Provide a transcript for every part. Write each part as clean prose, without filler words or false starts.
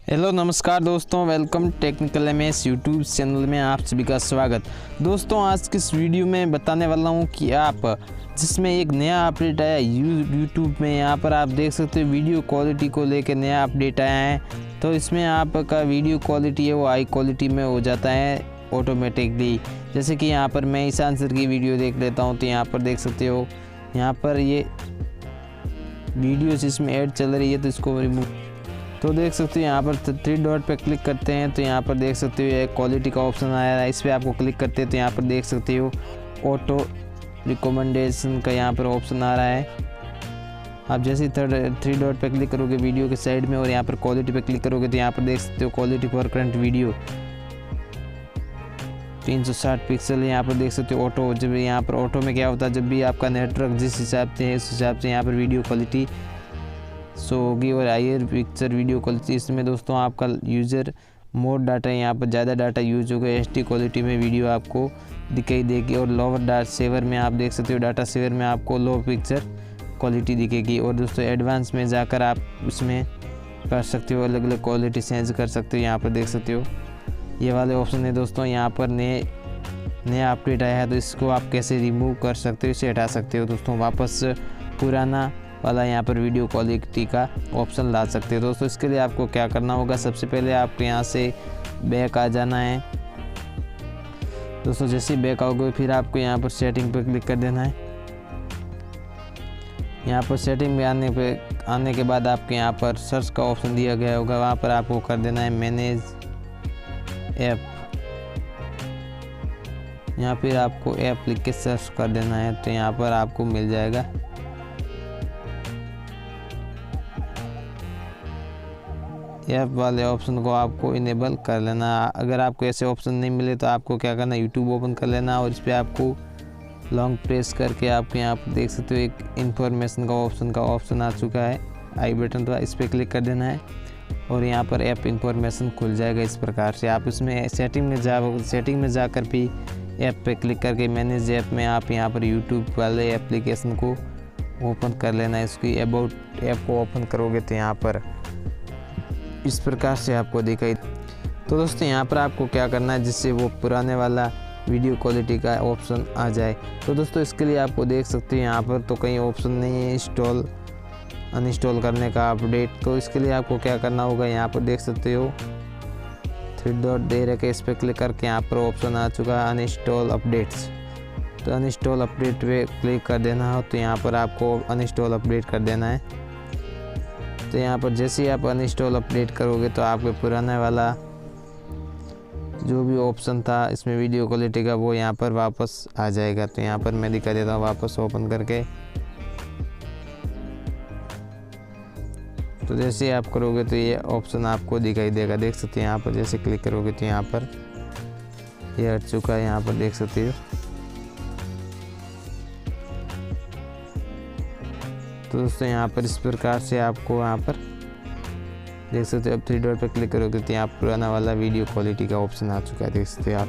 Hello नमस्कार दोस्तों, welcome technical MS YouTube channel में आप सभी का स्वागत। दोस्तों आज की इस वीडियो में बताने वाला हूं कि आप जिसमें एक नया अपडेट आया यूट्यूब में। यहां पर आप देख सकते हो वीडियो क्वालिटी को लेकर नया अपडेट आया है। तो इसमें आपका वीडियो क्वालिटी है वो हाई क्वालिटी में हो जाता है ऑटोमेटिकली। जैसे कि यहाँ पर मैं ईशान सर की वीडियो देख लेता हूँ तो यहाँ पर देख सकते हो, यहाँ पर ये वीडियो जिसमें ऐड चल रही है तो इसको रिमूव, तो देख सकते हो यहाँ पर 3 डॉट पे क्लिक करते हैं तो यहाँ पर देख सकते हो एक क्वालिटी का ऑप्शन आया है। इस पर आपको क्लिक करते हैं तो यहाँ पर देख सकते हो ऑटो रिकमेंडेशन का यहाँ पर ऑप्शन आ रहा है। आप जैसे 3 डॉट पे क्लिक करोगे वीडियो के साइड में और यहाँ पर क्वालिटी पे क्लिक करोगे तो यहाँ पर देख सकते हो quality for current video 360 pixel. यहाँ पर देख सकते हो ऑटो। जब यहाँ पर ऑटो में क्या होता है, जब भी आपका नेटवर्क जिस हिसाब से है उस हिसाब से यहाँ पर वीडियो क्वालिटी सो होगी और हायर पिक्चर वीडियो क्वालिटी। इसमें दोस्तों आपका यूज़र मोर डाटा है, यहाँ पर ज़्यादा डाटा यूज होगा, एचडी क्वालिटी में वीडियो आपको दिखाई देगी। और लोअर डाटा सेवर में आप देख सकते हो डाटा सेवर में आपको लो पिक्चर क्वालिटी दिखेगी। और दोस्तों एडवांस में जाकर आप उसमें कर सकते हो, अलग अलग क्वालिटी चेंज कर सकते हो। यहाँ पर देख सकते हो ये वाले ऑप्शन है दोस्तों। यहाँ पर नया अपडेट आया है तो इसको आप कैसे रिमूव कर सकते हो, इसे हटा सकते हो दोस्तों। वापस पुराना वाला यहाँ पर वीडियो क्वालिटी का ऑप्शन ला सकते हो दोस्तों। इसके लिए आपको क्या करना होगा, सबसे पहले आपको यहाँ से बैक आ जाना है दोस्तों। जैसे ही बैक आओगे फिर आपको यहाँ पर सेटिंग पर क्लिक कर देना है। यहाँ पर सेटिंग में आने के बाद आपको यहाँ पर सर्च का ऑप्शन दिया गया होगा, वहाँ पर आपको कर देना है मैनेज ऐप। यहाँ फिर आपको ऐप लिख के सर्च कर देना है तो यहाँ पर आपको मिल जाएगा। ऐप वाले ऑप्शन को आपको इनेबल कर लेना। अगर आपको ऐसे ऑप्शन नहीं मिले तो आपको क्या करना, यूट्यूब ओपन कर लेना और इस पर आपको लॉन्ग प्रेस करके आपके यहाँ पर देख सकते हो एक इन्फॉर्मेशन का ऑप्शन आ चुका है, आई बटन, तो इस पर क्लिक कर देना है और यहाँ पर ऐप इन्फॉर्मेशन खुल जाएगा। इस प्रकार से आप इसमें सेटिंग में जाकर भी ऐप पे क्लिक करके मैनेज ऐप में आप यहाँ पर यूट्यूब वाले एप्लीकेशन को ओपन कर लेना है। इसकी अबाउट ऐप को ओपन करोगे तो यहाँ पर इस प्रकार से आपको दिखाई। तो दोस्तों यहाँ पर आपको क्या करना है जिससे वो पुराने वाला वीडियो क्वालिटी का ऑप्शन आ जाए। तो दोस्तों इसके लिए आपको देख सकते हो यहाँ पर तो कहीं ऑप्शन नहीं है अनइंस्टॉल करने का अपडेट। तो इसके लिए आपको क्या करना होगा, यहाँ पर देख सकते हो 3 डॉट दे रखे, इस पर क्लिक करके यहाँ पर ऑप्शन आ चुका है अनइंस्टॉल अपडेट्स। तो अनइंस्टॉल अपडेट पे क्लिक कर देना हो तो यहाँ पर आपको अनइंस्टॉल अपडेट कर देना है। तो यहाँ पर जैसे ही आप अनइंस्टॉल अपडेट करोगे तो आपके पुराना वाला जो भी ऑप्शन था इसमें वीडियो क्वालिटी का वो यहाँ पर वापस आ जाएगा। तो यहाँ पर मैं दिखा देता हूँ वापस ओपन करके। तो जैसे आप करोगे तो ये ऑप्शन आपको दिखाई देगा, देख सकते हैं। यहाँ पर जैसे क्लिक करोगे तो यहाँ पर ये हट चुका है, यहाँ पर देख सकते हो। तो दोस्तों यहाँ पर इस प्रकार से आपको यहाँ पर देख सकते हो। अब 3 डॉट पर क्लिक करोगे तो यहाँ पुराना वाला वीडियो क्वालिटी का ऑप्शन आ चुका है, देख सकते हो। आप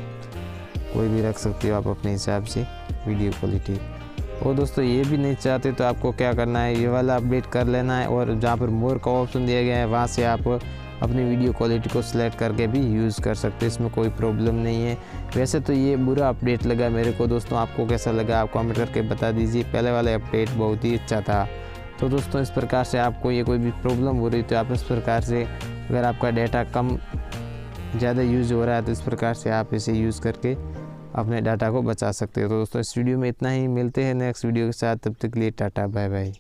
कोई भी रख सकते हो आप अपने हिसाब से वीडियो क्वालिटी। और दोस्तों ये भी नहीं चाहते तो आपको क्या करना है, ये वाला अपडेट कर लेना है और जहाँ पर मोर का ऑप्शन दिया गया है वहाँ से आप अपनी वीडियो क्वालिटी को सिलेक्ट करके भी यूज़ कर सकते हैं, इसमें कोई प्रॉब्लम नहीं है। वैसे तो ये बुरा अपडेट लगा मेरे को दोस्तों, आपको कैसा लगा आप कमेंट करके बता दीजिए। पहले वाला अपडेट बहुत ही अच्छा था। तो दोस्तों इस प्रकार से आपको ये कोई भी प्रॉब्लम हो रही तो आप इस प्रकार से, अगर आपका डाटा कम ज़्यादा यूज़ हो रहा है तो इस प्रकार से आप इसे यूज़ करके अपने डाटा को बचा सकते हो। तो दोस्तों इस वीडियो में इतना ही, मिलते हैं नेक्स्ट वीडियो के साथ, तब तक के लिए टाटा बाय बाय।